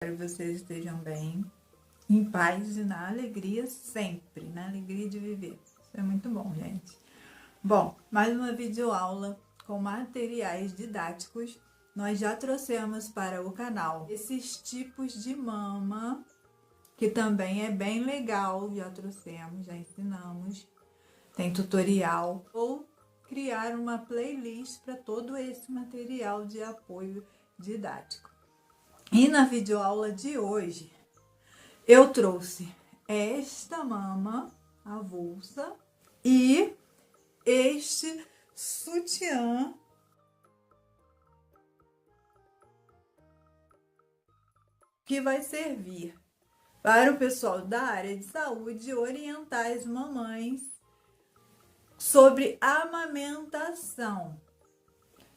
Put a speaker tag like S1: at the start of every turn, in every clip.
S1: Espero que vocês estejam bem, em paz e na alegria sempre, na alegria de viver. Isso é muito bom, gente. Bom, mais uma videoaula com materiais didáticos. Nós já trouxemos para o canal esses tipos de mama, que também é bem legal, já trouxemos, já ensinamos. Tem tutorial ou criar uma playlist para todo esse material de apoio didático. E na videoaula de hoje, eu trouxe esta mama avulsa e este sutiã que vai servir para o pessoal da área de saúde orientar as mamães sobre amamentação.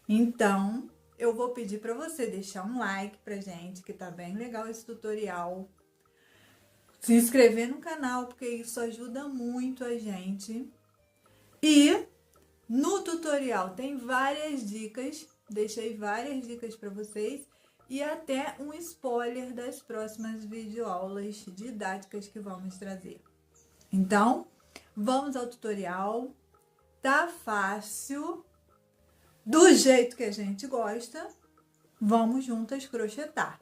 S1: Então, eu vou pedir para você deixar um like pra gente, que tá bem legal esse tutorial. Se inscrever no canal, porque isso ajuda muito a gente. E no tutorial tem várias dicas, deixei várias dicas para vocês e até um spoiler das próximas videoaulas didáticas que vamos trazer. Então, vamos ao tutorial. Tá fácil, do jeito que a gente gosta. Vamos juntas crochetar.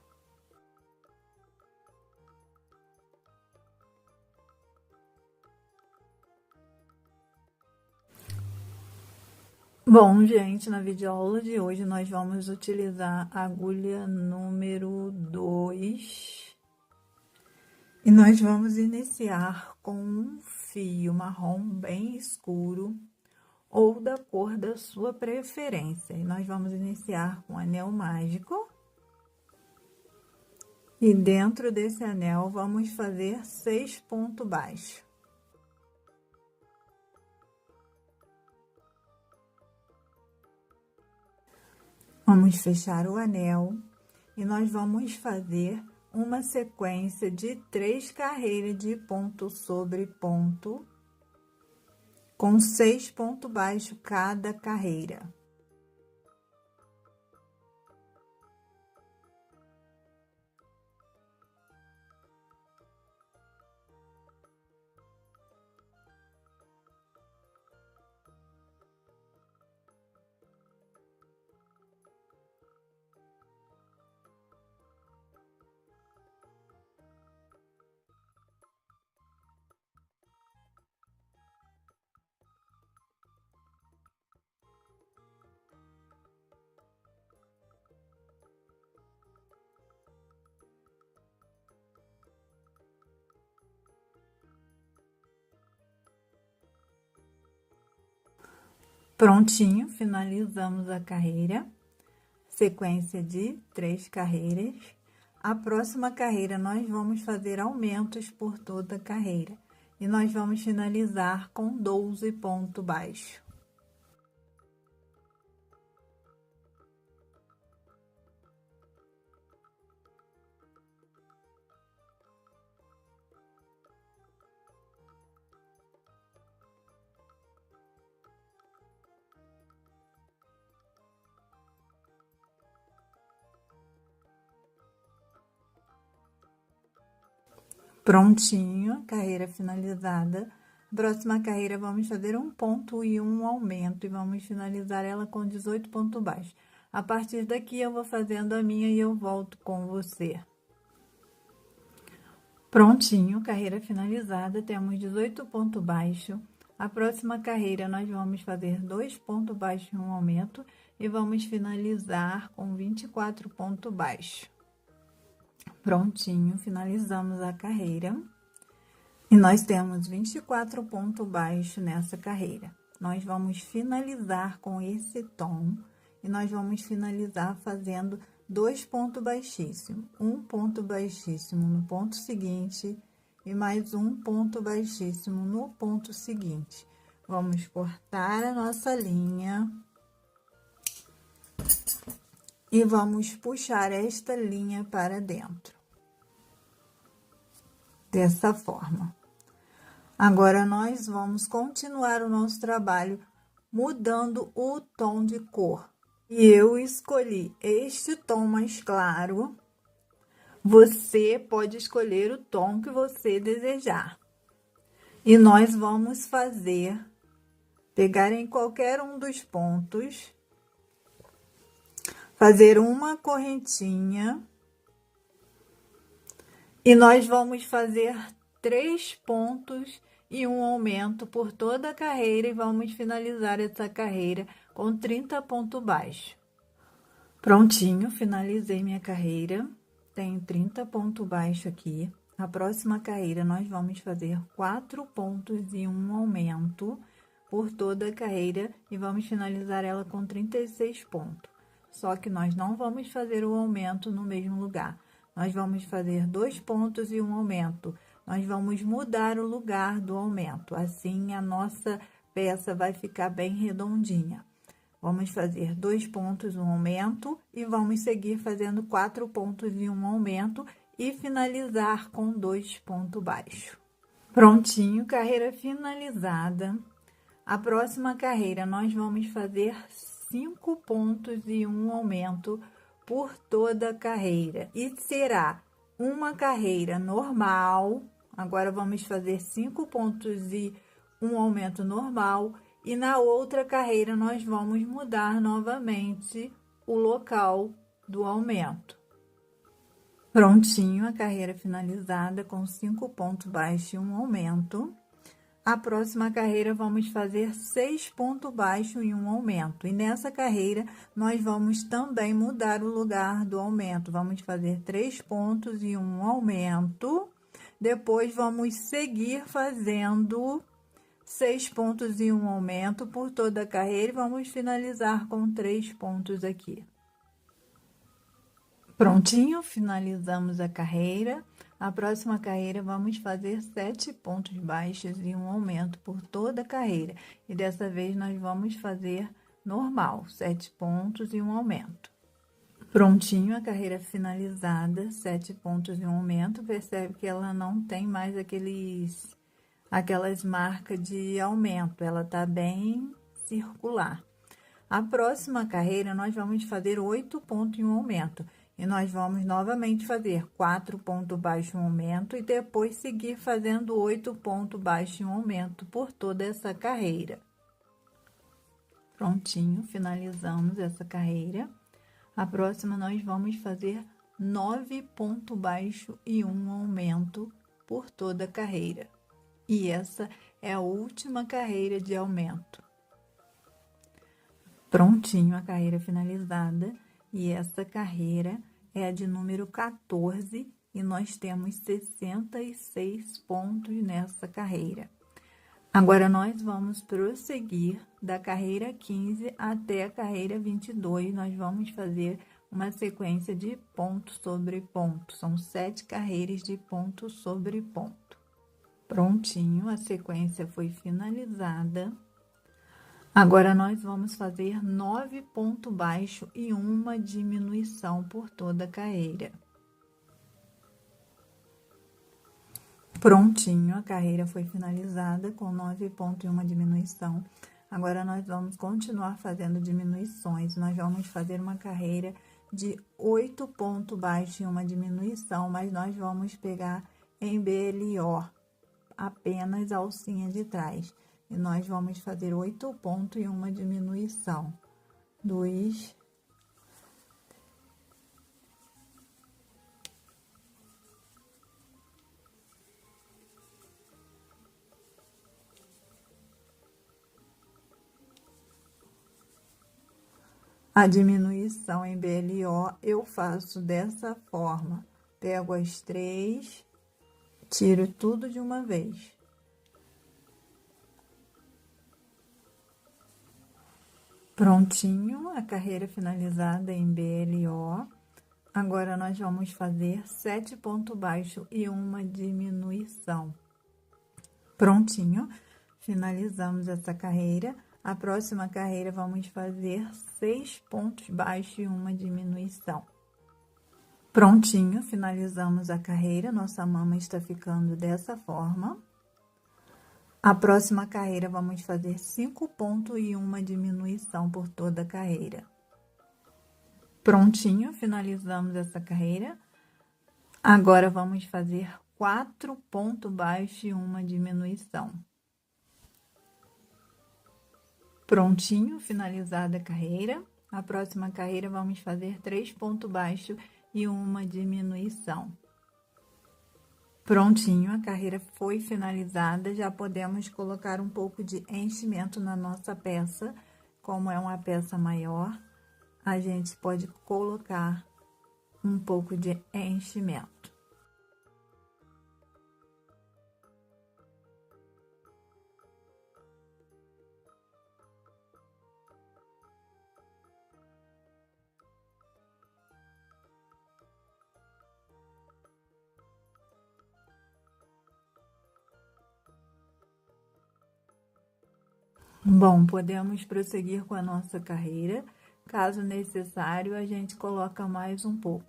S1: Bom, gente, na videoaula de hoje nós vamos utilizar a agulha número 2 e nós vamos iniciar com um fio marrom bem escuro ou da cor da sua preferência. E nós vamos iniciar com anel mágico e dentro desse anel vamos fazer 6 pontos baixos. Vamos fechar o anel e nós vamos fazer uma sequência de 3 carreiras de ponto sobre ponto, com 6 pontos baixos cada carreira. Prontinho, finalizamos a carreira, sequência de 3 carreiras. A próxima carreira nós vamos fazer aumentos por toda a carreira e nós vamos finalizar com 12 pontos baixos. Prontinho, carreira finalizada. Próxima carreira, vamos fazer um ponto e um aumento, e vamos finalizar ela com 18 pontos baixos. A partir daqui, eu vou fazendo a minha e eu volto com você. Prontinho, carreira finalizada, temos 18 pontos baixos. A próxima carreira, nós vamos fazer 2 pontos baixos e um aumento, e vamos finalizar com 24 pontos baixos. Prontinho, finalizamos a carreira. E nós temos 24 pontos baixos nessa carreira. Nós vamos finalizar com esse tom e nós vamos finalizar fazendo 2 pontos baixíssimos. Um ponto baixíssimo no ponto seguinte e mais um ponto baixíssimo no ponto seguinte. Vamos cortar a nossa linha e vamos puxar esta linha para dentro. Dessa forma. Agora, nós vamos continuar o nosso trabalho mudando o tom de cor. E eu escolhi este tom mais claro Você pode escolher o tom que você desejar. E nós vamos pegar em qualquer um dos pontos, fazer uma correntinha e nós vamos fazer 3 pontos e um aumento por toda a carreira e vamos finalizar essa carreira com 30 pontos baixos. Prontinho, finalizei minha carreira, tenho 30 pontos baixos aqui. A próxima carreira nós vamos fazer 4 pontos e um aumento por toda a carreira e vamos finalizar ela com 36 pontos. Só que nós não vamos fazer o aumento no mesmo lugar. Nós vamos fazer 2 pontos e um aumento. Nós vamos mudar o lugar do aumento. Assim, a nossa peça vai ficar bem redondinha. Vamos fazer 2 pontos, um aumento e vamos seguir fazendo 4 pontos e um aumento e finalizar com 2 pontos baixos. Prontinho, carreira finalizada. A próxima carreira nós vamos fazer 5 pontos e um aumento por toda a carreira e será uma carreira normal. Agora vamos fazer 5 pontos e um aumento normal e na outra carreira nós vamos mudar novamente o local do aumento. Prontinho, a carreira finalizada com 5 pontos baixos e um aumento. A próxima carreira vamos fazer 6 pontos baixos e um aumento. E nessa carreira, nós vamos também mudar o lugar do aumento. Vamos fazer 3 pontos e um aumento. Depois, vamos seguir fazendo 6 pontos e um aumento por toda a carreira. E vamos finalizar com 3 pontos aqui. Prontinho, finalizamos a carreira. A próxima carreira, vamos fazer 7 pontos baixos e um aumento por toda a carreira. E dessa vez, nós vamos fazer normal, 7 pontos e um aumento. Prontinho, a carreira finalizada, 7 pontos e um aumento. Percebe que ela não tem mais aquelas marcas de aumento, ela tá bem circular. A próxima carreira, nós vamos fazer 8 pontos e um aumento. E nós vamos novamente fazer 4 pontos baixos, um aumento, e depois seguir fazendo 8 pontos baixos e um aumento por toda essa carreira. Prontinho, finalizamos essa carreira. A próxima, nós vamos fazer 9 pontos baixos e um aumento por toda a carreira. E essa é a última carreira de aumento. Prontinho, a carreira finalizada. E essa carreira é a de número 14 e nós temos 66 pontos nessa carreira. Agora, nós vamos prosseguir da carreira 15 até a carreira 22. Nós vamos fazer uma sequência de ponto sobre ponto. São 7 carreiras de ponto sobre ponto. Prontinho, a sequência foi finalizada. Agora, nós vamos fazer 9 pontos baixos e uma diminuição por toda a carreira. Prontinho, a carreira foi finalizada com 9 pontos e uma diminuição. Agora, nós vamos continuar fazendo diminuições. Nós vamos fazer uma carreira de 8 pontos baixos e uma diminuição, mas nós vamos pegar em BLO, apenas a alcinha de trás. E nós vamos fazer 8 pontos e uma diminuição. 2, a diminuição em BLO eu faço dessa forma. Pego as 3, tiro tudo de uma vez. Prontinho, a carreira finalizada em BLO. Agora, nós vamos fazer 7 pontos baixos e uma diminuição. Prontinho, finalizamos essa carreira. A próxima carreira, vamos fazer 6 pontos baixos e uma diminuição. Prontinho, finalizamos a carreira. Nossa mama está ficando dessa forma. A próxima carreira, vamos fazer 5 pontos e uma diminuição por toda a carreira. Prontinho, finalizamos essa carreira. Agora, vamos fazer 4 pontos baixos e uma diminuição. Prontinho, finalizada a carreira. A próxima carreira, vamos fazer 3 pontos baixos e uma diminuição. Prontinho, a carreira foi finalizada. Já podemos colocar um pouco de enchimento na nossa peça. Como é uma peça maior, a gente pode colocar um pouco de enchimento. Bom, podemos prosseguir com a nossa carreira. Caso necessário, a gente coloca mais um pouco.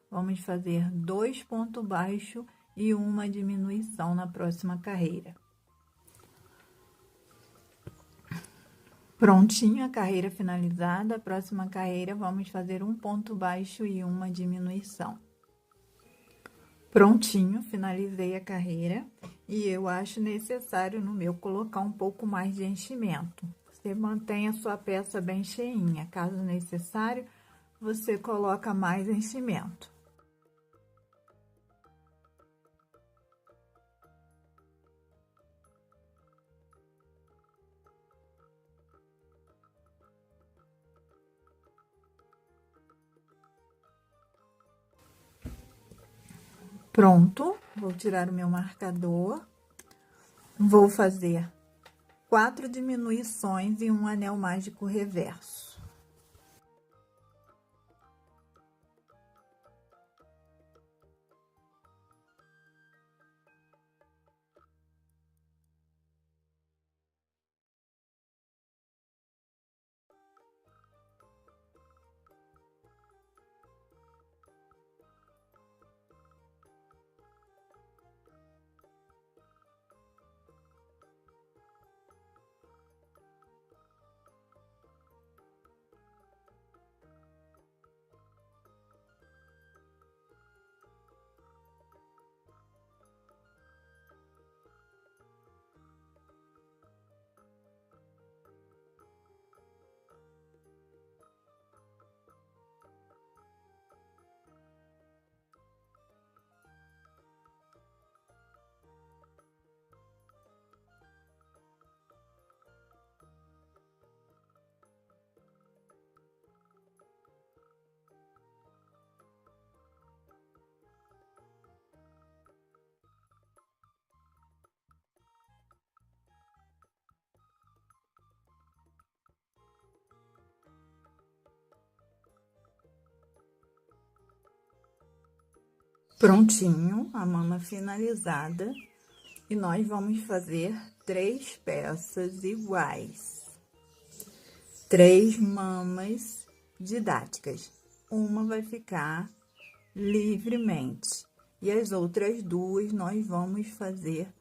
S1: Vamos fazer 2 pontos baixos e uma diminuição na próxima carreira. Prontinho, a carreira finalizada. A próxima carreira, vamos fazer 1 ponto baixo e uma diminuição. Prontinho, finalizei a carreira e eu acho necessário no meu colocar um pouco mais de enchimento. Você mantém a sua peça bem cheinha, caso necessário, você coloca mais enchimento. Pronto, vou tirar o meu marcador, vou fazer 4 diminuições e um anel mágico reverso. Prontinho, a mama finalizada. E nós vamos fazer 3 peças iguais. 3 mamas didáticas. Uma vai ficar livremente. E as outras 2, nós vamos fazer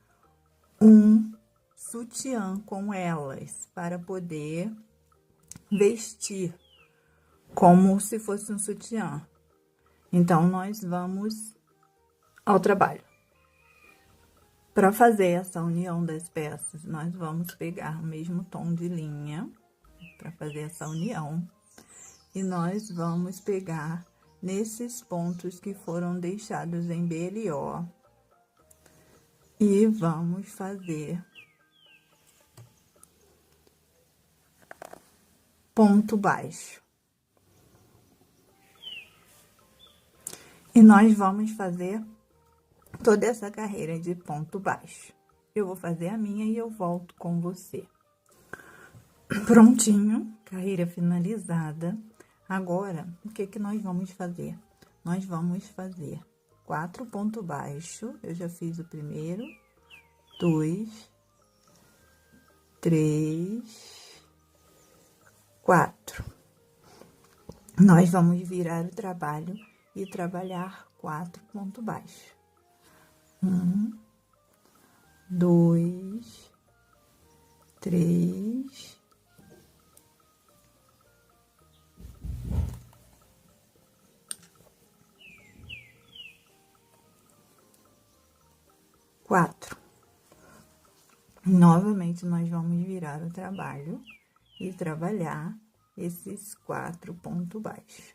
S1: um sutiã com elas, para poder vestir como se fosse um sutiã. Então, nós vamos ao trabalho. Para fazer essa união das peças, nós vamos pegar o mesmo tom de linha, para fazer essa união, e nós vamos pegar nesses pontos que foram deixados em BLO, e vamos fazer ponto baixo. E nós vamos fazer toda essa carreira de ponto baixo. Eu vou fazer a minha e eu volto com você. Prontinho, carreira finalizada. Agora, o que que nós vamos fazer? Nós vamos fazer 4 pontos baixos. Eu já fiz o primeiro, 2, 3, 4. Nós vamos virar o trabalho e trabalhar 4 pontos baixos. 1, 2, 3, 4. 4. Novamente, nós vamos virar o trabalho e trabalhar esses 4 pontos baixos.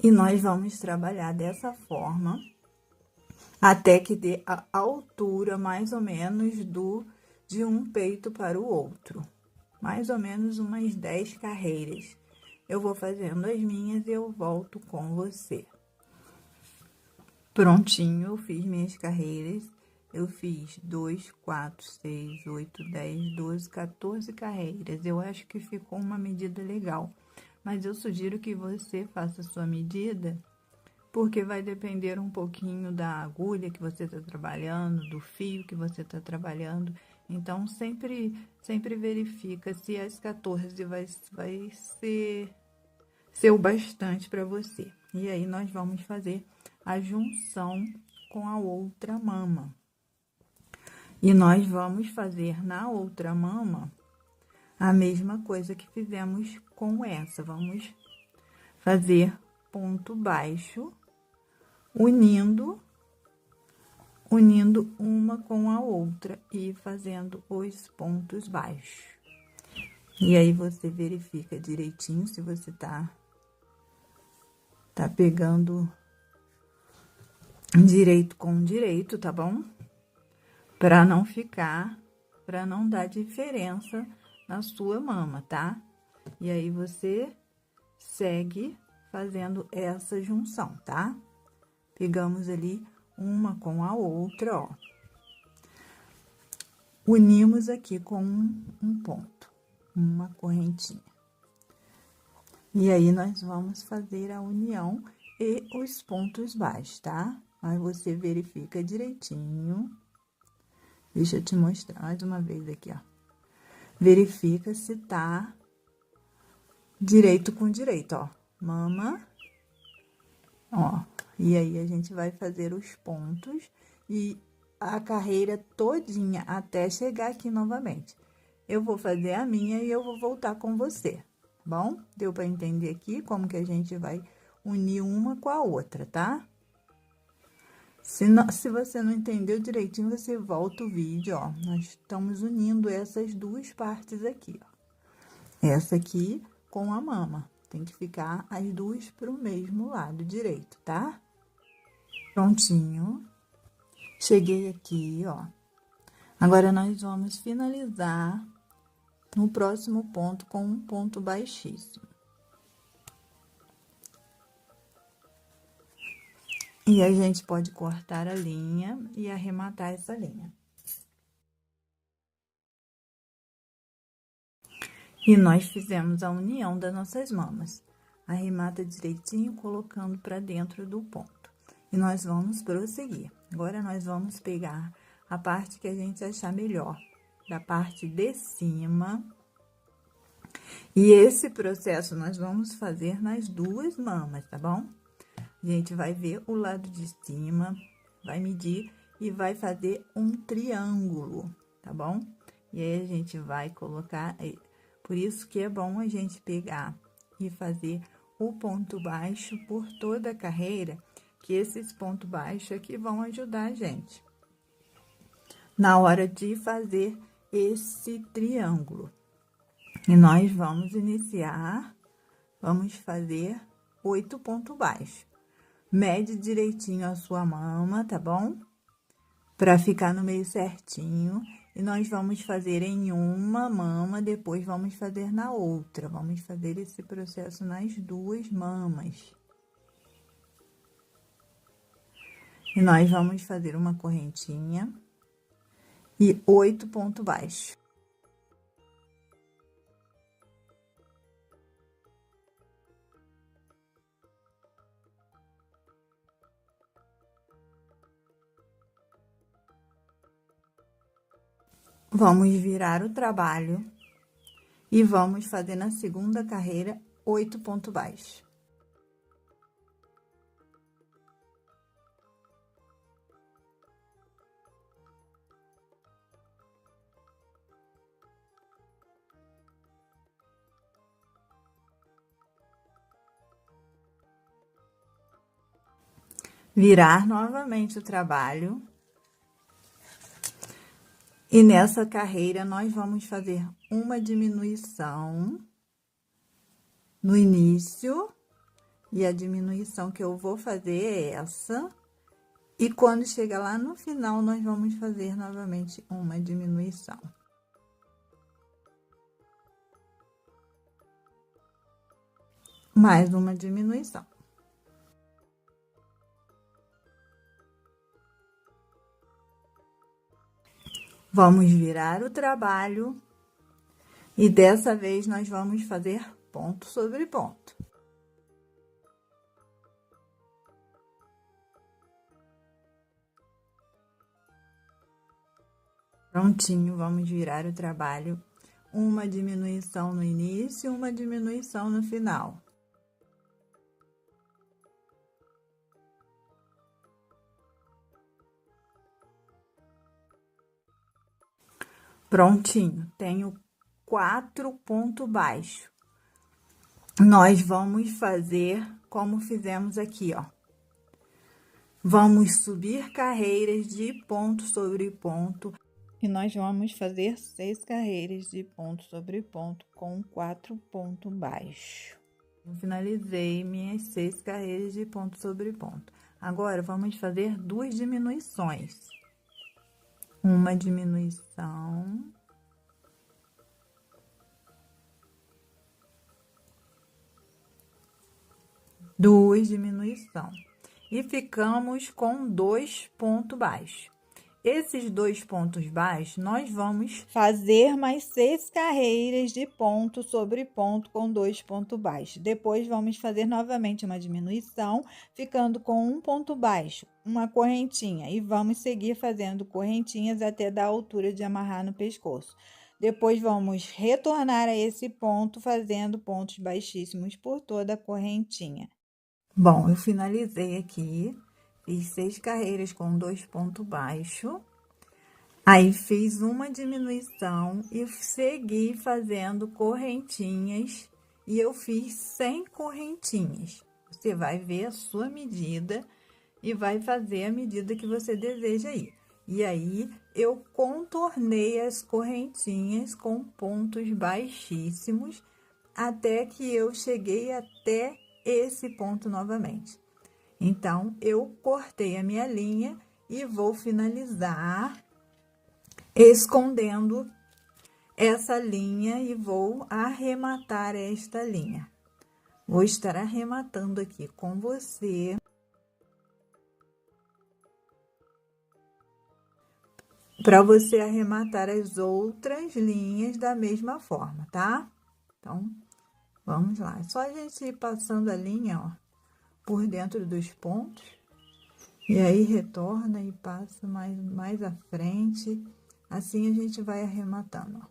S1: E nós vamos trabalhar dessa forma até que dê a altura mais ou menos de um peito para o outro. Mais ou menos umas 10 carreiras. Eu vou fazendo as minhas e eu volto com você. Prontinho, eu fiz minhas carreiras. Eu fiz 2, 4, 6, 8, 10, 12, 14 carreiras. Eu acho que ficou uma medida legal. Mas eu sugiro que você faça a sua medida, porque vai depender um pouquinho da agulha que você está trabalhando, do fio que você está trabalhando. Então, sempre verifica se as 14 vai ser o bastante para você. E aí, nós vamos fazer a junção com a outra mama. E nós vamos fazer na outra mama a mesma coisa que fizemos com essa. Vamos fazer ponto baixo, unindo uma com a outra e fazendo os pontos baixos. E aí, você verifica direitinho se você tá pegando direito com direito, tá bom? Pra não dar diferença na sua mama, tá? E aí, você segue fazendo essa junção, tá? Pegamos ali uma com a outra, ó. Unimos aqui com um ponto, uma correntinha. E aí, nós vamos fazer a união e os pontos baixos, tá? Aí, você verifica direitinho. Deixa eu te mostrar mais uma vez aqui, ó. Verifica se tá direito com direito, ó. Mama, ó. E aí, a gente vai fazer os pontos e a carreira todinha até chegar aqui novamente. Eu vou fazer a minha e eu vou voltar com você, tá bom? Deu para entender aqui como que a gente vai unir uma com a outra, tá? Se você não entendeu direitinho, você volta o vídeo, ó. Nós estamos unindo essas duas partes aqui, ó. Essa aqui com a mama. Tem que ficar as duas pro mesmo lado direito, tá? Prontinho. Cheguei aqui, ó. Agora, nós vamos finalizar no próximo ponto com um ponto baixíssimo. E a gente pode cortar a linha e arrematar essa linha. E nós fizemos a união das nossas mamas. Arremata direitinho, colocando para dentro do ponto. E nós vamos prosseguir. Agora, nós vamos pegar a parte que a gente achar melhor, da parte de cima. E esse processo nós vamos fazer nas duas mamas, tá bom? A gente vai ver o lado de cima, vai medir e vai fazer um triângulo, tá bom? E aí, a gente vai colocar... Por isso que é bom a gente pegar e fazer o ponto baixo por toda a carreira, que esses pontos baixos aqui vão ajudar a gente na hora de fazer esse triângulo. E nós vamos iniciar, vamos fazer 8 pontos baixos. Mede direitinho a sua mama, tá bom? Pra ficar no meio certinho. E nós vamos fazer em uma mama, depois vamos fazer na outra. Vamos fazer esse processo nas duas mamas. E nós vamos fazer uma correntinha e 8 pontos baixos. Vamos virar o trabalho e vamos fazer na segunda carreira 8 pontos baixos. virar novamente o trabalho. E nessa carreira, nós vamos fazer uma diminuição no início. E a diminuição que eu vou fazer é essa. E quando chegar lá no final, nós vamos fazer novamente uma diminuição. Mais uma diminuição. Vamos virar o trabalho e dessa vez nós vamos fazer ponto sobre ponto. Prontinho, vamos virar o trabalho. Uma diminuição no início, uma diminuição no final. Prontinho, tenho 4 pontos baixos. Nós vamos fazer como fizemos aqui, ó. Vamos subir carreiras de ponto sobre ponto. E nós vamos fazer 6 carreiras de ponto sobre ponto com 4 pontos baixos. Eu finalizei minhas 6 carreiras de ponto sobre ponto. Agora, vamos fazer 2 diminuições. Uma diminuição. Duas diminuição. E ficamos com 2 pontos baixos. Esses 2 pontos baixos, nós vamos fazer mais 6 carreiras de ponto sobre ponto com 2 pontos baixos. Depois, vamos fazer novamente uma diminuição, ficando com 1 ponto baixo, uma correntinha. E vamos seguir fazendo correntinhas até dar a altura de amarrar no pescoço. Depois, vamos retornar a esse ponto, fazendo pontos baixíssimos por toda a correntinha. Bom, eu finalizei aqui. Fiz 6 carreiras com 2 pontos baixos. Aí, fiz uma diminuição e segui fazendo correntinhas. E eu fiz 100 correntinhas. Você vai ver a sua medida e vai fazer a medida que você deseja aí. E aí, eu contornei as correntinhas com pontos baixíssimos até que eu cheguei até esse ponto novamente. Então, eu cortei a minha linha e vou finalizar escondendo essa linha e vou arrematar esta linha. Vou estar arrematando aqui com você. Para você arrematar as outras linhas da mesma forma, tá? Então, vamos lá. É só a gente ir passando a linha, ó, por dentro dos pontos. E aí, retorna e passa mais à frente. Assim, a gente vai arrematando, ó.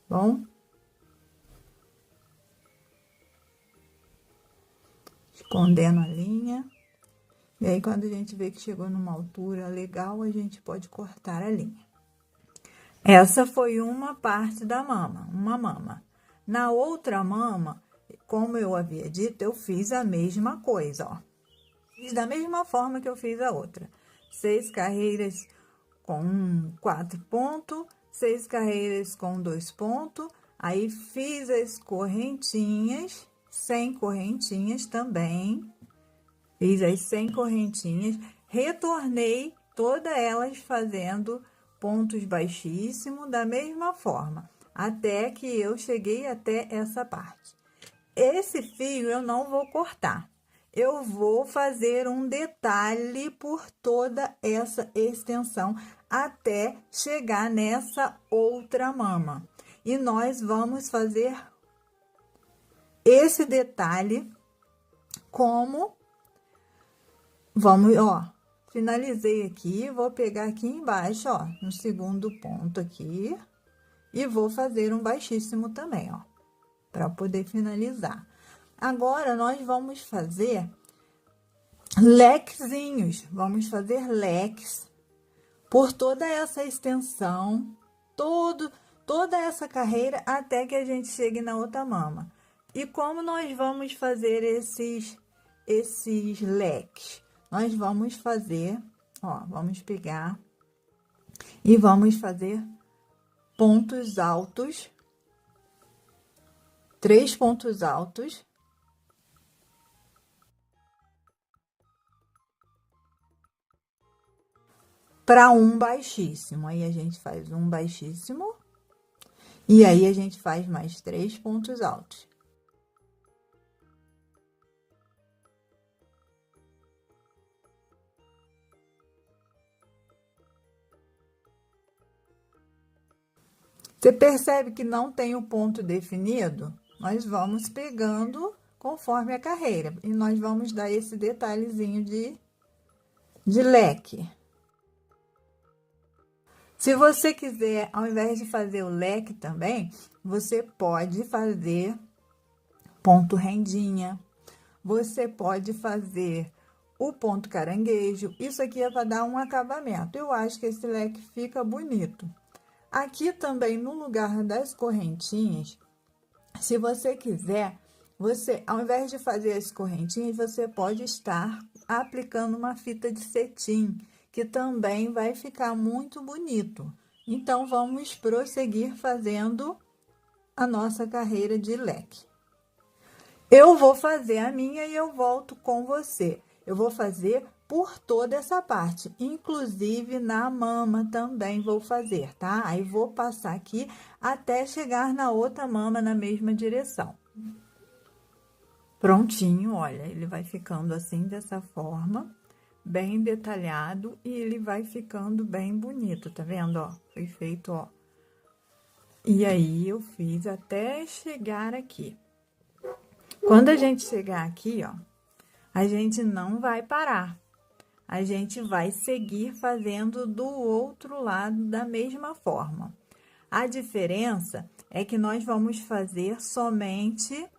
S1: Bom? Escondendo a linha. E aí, quando a gente vê que chegou numa altura legal, a gente pode cortar a linha. Essa foi uma parte da mama, uma mama. Na outra mama, como eu havia dito, eu fiz a mesma coisa, ó. Fiz da mesma forma que eu fiz a outra. 6 carreiras com 4 pontos, 6 carreiras com 2 pontos. Aí, fiz as correntinhas, 100 correntinhas também. Fiz as 100 correntinhas, retornei todas elas fazendo pontos baixíssimos da mesma forma, até que eu cheguei até essa parte. Esse fio eu não vou cortar, eu vou fazer um detalhe por toda essa extensão até chegar nessa outra mama. E nós vamos fazer esse detalhe como... Vamos, ó, finalizei aqui, vou pegar aqui embaixo, ó, no segundo ponto aqui, e vou fazer um baixíssimo também, ó, para poder finalizar. Agora, nós vamos fazer lequezinhos, vamos fazer leques por toda essa extensão, toda essa carreira, até que a gente chegue na outra mama. E como nós vamos fazer esses leques? nós vamos fazer, ó, vamos pegar e vamos fazer pontos altos, 3 pontos altos, para um baixíssimo. Aí a gente faz um baixíssimo e aí a gente faz mais 3 pontos altos. Você percebe que não tem o ponto definido? Nós vamos pegando conforme a carreira e nós vamos dar esse detalhezinho de leque. Se você quiser, ao invés de fazer o leque também, você pode fazer ponto rendinha, você pode fazer o ponto caranguejo. Isso aqui é para dar um acabamento. Eu acho que esse leque fica bonito. Aqui também, no lugar das correntinhas, se você quiser, você, ao invés de fazer as correntinhas, você pode estar aplicando uma fita de cetim, que também vai ficar muito bonito. Então, vamos prosseguir fazendo a nossa carreira de leque. Eu vou fazer a minha e eu volto com você. Eu vou fazer por toda essa parte, inclusive na mama também vou fazer, tá? Aí, vou passar aqui até chegar na outra mama na mesma direção. Prontinho, olha, ele vai ficando assim, dessa forma, bem detalhado e ele vai ficando bem bonito, tá vendo, ó? Foi feito, ó. E aí, eu fiz até chegar aqui. Quando a gente chegar aqui, ó, a gente não vai parar. A gente vai seguir fazendo do outro lado da mesma forma. A diferença é que nós vamos fazer somente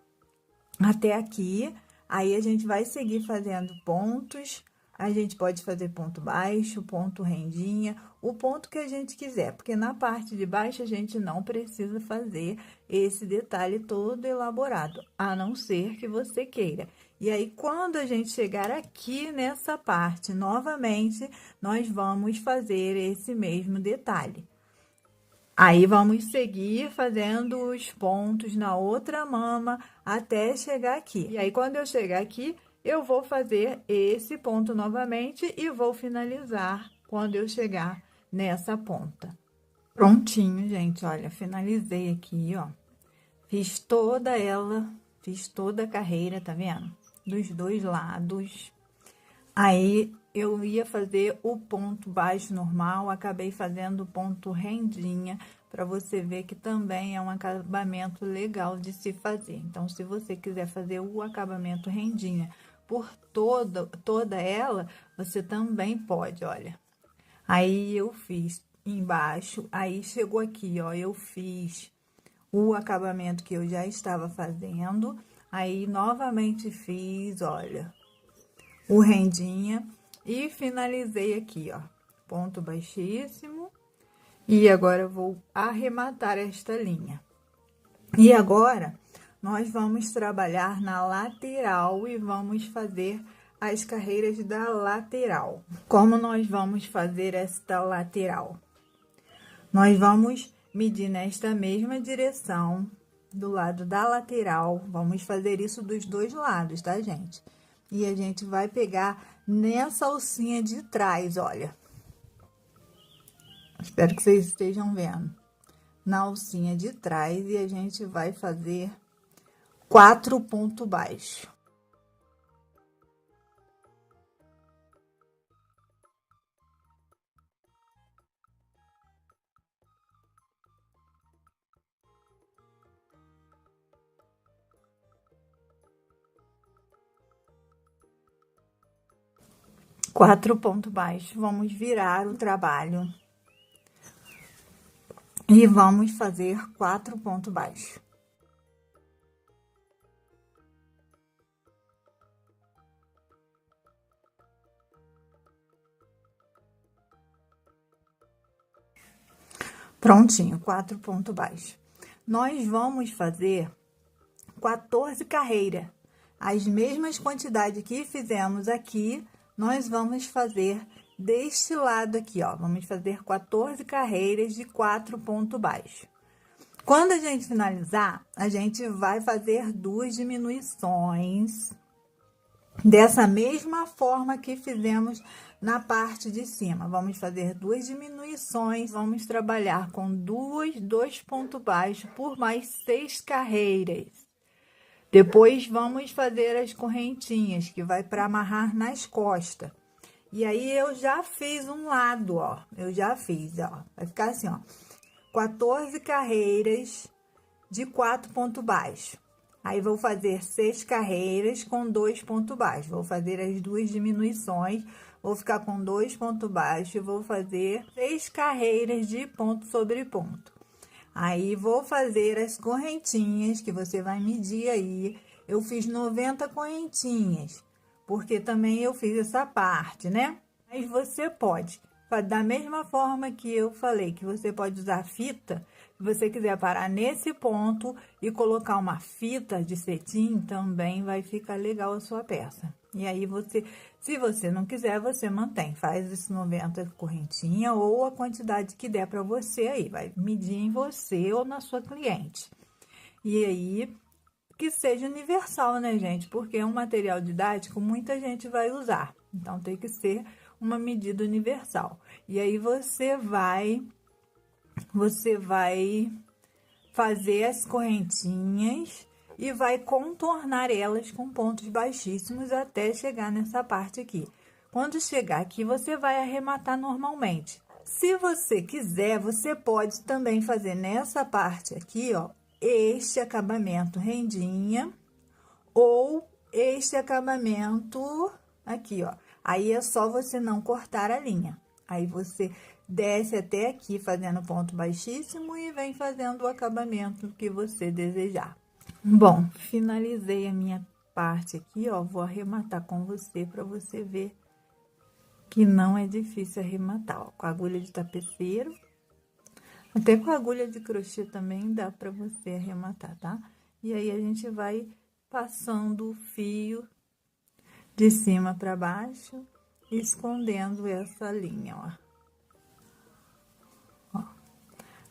S1: até aqui, aí a gente vai seguir fazendo pontos, a gente pode fazer ponto baixo, ponto rendinha, o ponto que a gente quiser, porque na parte de baixo a gente não precisa fazer esse detalhe todo elaborado, a não ser que você queira. E aí, quando a gente chegar aqui nessa parte, novamente, nós vamos fazer esse mesmo detalhe. Aí, vamos seguir fazendo os pontos na outra mama até chegar aqui. E aí, quando eu chegar aqui, eu vou fazer esse ponto novamente e vou finalizar quando eu chegar nessa ponta. Prontinho, gente, olha, finalizei aqui, ó. Fiz toda ela, fiz toda a carreira, tá vendo? Dos dois lados. Aí, eu ia fazer o ponto baixo normal, acabei fazendo o ponto rendinha, para você ver que também é um acabamento legal de se fazer. Então, se você quiser fazer o acabamento rendinha por toda ela, você também pode, olha. Aí, eu fiz embaixo, aí chegou aqui, ó, eu fiz o acabamento que eu já estava fazendo, aí, novamente fiz, olha, o rendinha e finalizei aqui, ó, ponto baixíssimo. E agora, eu vou arrematar esta linha. E agora, nós vamos trabalhar na lateral e vamos fazer as carreiras da lateral. Como nós vamos fazer esta lateral? Nós vamos medir nesta mesma direção, do lado da lateral. Vamos fazer isso dos dois lados, tá, gente? E a gente vai pegar nessa alcinha de trás, olha. Espero que vocês estejam vendo. Na alcinha de trás, e a gente vai fazer 4 pontos baixos. Quatro pontos baixos, vamos virar o trabalho. E vamos fazer 4 pontos baixos. Prontinho, 4 pontos baixos. Nós vamos fazer 14 carreiras. As mesmas quantidades que fizemos aqui, nós vamos fazer deste lado aqui, ó. Vamos fazer 14 carreiras de 4 pontos baixos. Quando a gente finalizar, a gente vai fazer 2 diminuições dessa mesma forma que fizemos na parte de cima. Vamos fazer 2 diminuições, vamos trabalhar com 2 pontos baixos por mais 6 carreiras. Depois vamos fazer as correntinhas, que vai para amarrar nas costas. E aí eu já fiz um lado, ó. Eu já fiz, ó. Vai ficar assim, ó. 14 carreiras de 4 pontos baixos. Aí, vou fazer 6 carreiras com 2 pontos baixos. Vou fazer as 2 diminuições, vou ficar com 2 pontos baixos, vou fazer 6 carreiras de ponto sobre ponto. Aí, vou fazer as correntinhas, que você vai medir aí. Eu fiz 90 correntinhas, porque também eu fiz essa parte, né? Mas você pode, da mesma forma que eu falei, que você pode usar fita. Se você quiser parar nesse ponto e colocar uma fita de cetim, também vai ficar legal a sua peça. E aí, se você não quiser, você mantém. Faz esses 90 correntinha ou a quantidade que der para você aí. Vai medir em você ou na sua cliente. E aí, que seja universal, né, gente? Porque é um material didático, muita gente vai usar. Então, tem que ser uma medida universal. E aí, você vai fazer as correntinhas e vai contornar elas com pontos baixíssimos até chegar nessa parte aqui. Quando chegar aqui, você vai arrematar normalmente. Se você quiser, você pode também fazer nessa parte aqui, ó, este acabamento rendinha ou este acabamento aqui, ó. Aí é só você não cortar a linha. Aí você desce até aqui fazendo ponto baixíssimo e vem fazendo o acabamento que você desejar. Bom, finalizei a minha parte aqui, ó. Vou arrematar com você para você ver que não é difícil arrematar, ó. Com a agulha de tapeceiro, até com a agulha de crochê também dá para você arrematar, tá? E aí, a gente vai passando o fio de cima para baixo, escondendo essa linha, ó.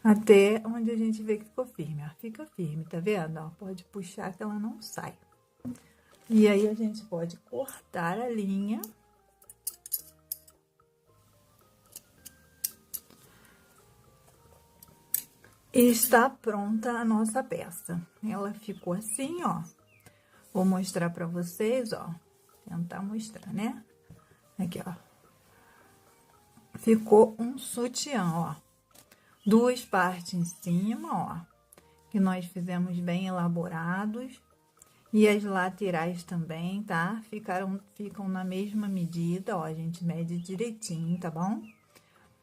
S1: Até onde a gente vê que ficou firme, ó. Fica firme, tá vendo? Ó, pode puxar que ela não sai. E aí, a gente pode cortar a linha. E está pronta a nossa peça. Ela ficou assim, ó. Vou mostrar pra vocês, ó. Tentar mostrar, né? Aqui, ó. Ficou um sutiã, ó. 2 partes em cima, ó, que nós fizemos bem elaborados. E as laterais também, tá? Ficam na mesma medida, ó, a gente mede direitinho, tá bom?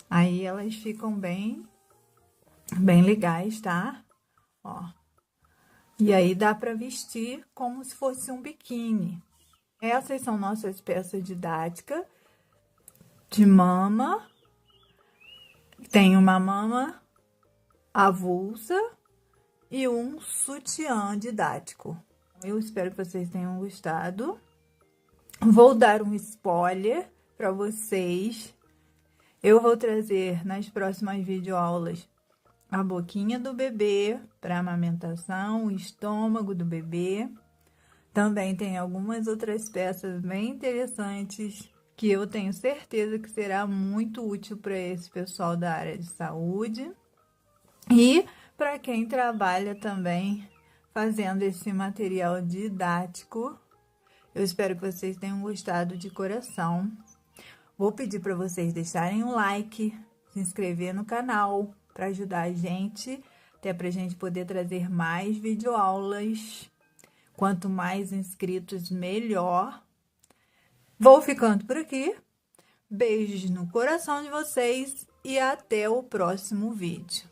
S1: Aí, elas ficam bem legais, tá? Ó. E aí, dá pra vestir como se fosse um biquíni. Essas são nossas peças didáticas de mama. Tem uma mama avulsa e um sutiã didático. Eu espero que vocês tenham gostado. Vou dar um spoiler para vocês. Eu vou trazer nas próximas videoaulas a boquinha do bebê para amamentação, o estômago do bebê. Também tem algumas outras peças bem interessantes que eu tenho certeza que será muito útil para esse pessoal da área de saúde e para quem trabalha também fazendo esse material didático. Eu espero que vocês tenham gostado de coração. Vou pedir para vocês deixarem um like, se inscrever no canal para ajudar a gente, até para a gente poder trazer mais videoaulas. Quanto mais inscritos, melhor. Vou ficando por aqui. Beijos no coração de vocês e até o próximo vídeo.